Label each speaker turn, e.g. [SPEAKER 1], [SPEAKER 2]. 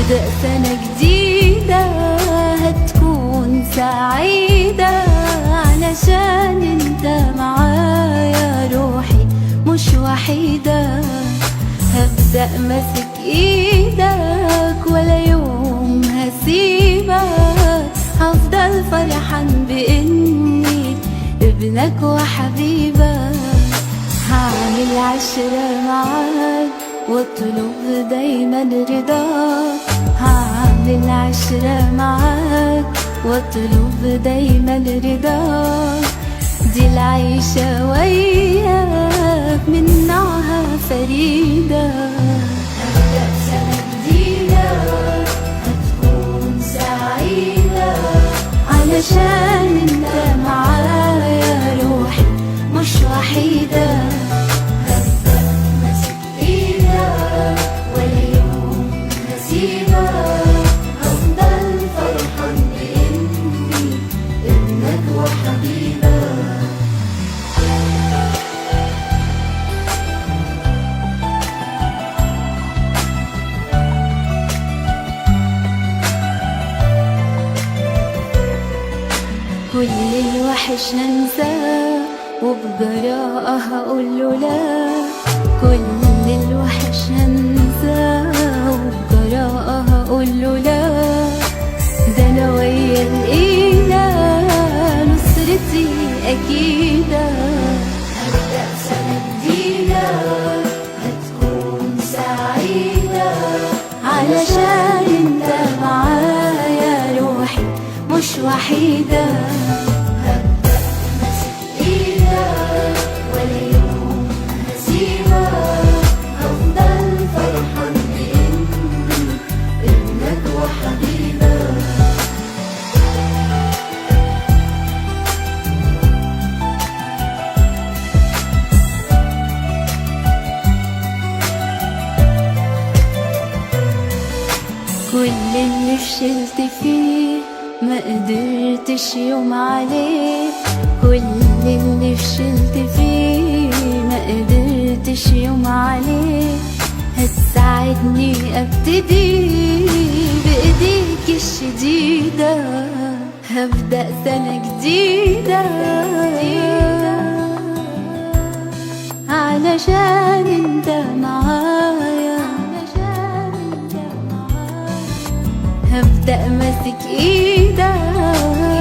[SPEAKER 1] هبدأ سنة جديدة هتكون سعيدة، علشان انت معايا روحي مش وحيدة. هبدأ ماسك ايدك ولا يوم هسيبك، هفضل فرحان بإني ابنك وحبيبك. هعمل عشرة معاك واطلب دايما رضاك، هعمل عشرة معاك واطلب دايما رضاك. دي العيشة وياك من نوعها فريدة. هبدأ سنة جديدة هتكون سعيدة، علشان انت معايا روحي مش وحيدة. هبدأ ماسك ايدك ولا يوم هسيبك، هفضل فرحان بإني ابنك وحبيبك. كل الوحش هنساه وبجراءة هقوله لا، كل الوحش هنساه وبجراءة هقوله لا. ده انا ويا الإله نصرتي أكيدة. هبدأ سنة جديدة هتكون سعيدة، علشان انت معايا روحي مش وحيدة. هبدأ ماسك ايدك ولا يوم هسيبك، هفضل فرحان بإني ابنك وحبيبك. كل اللي فشلت فيه ما قدرتش يوم عليه، كل اللي فشلت فيه ما قدرتش يوم عليه. هتساعدني ابتدي بايديك الشديدة. هبدأ سنة جديدة علشان انت معايا. هبدأ ماسك ايدك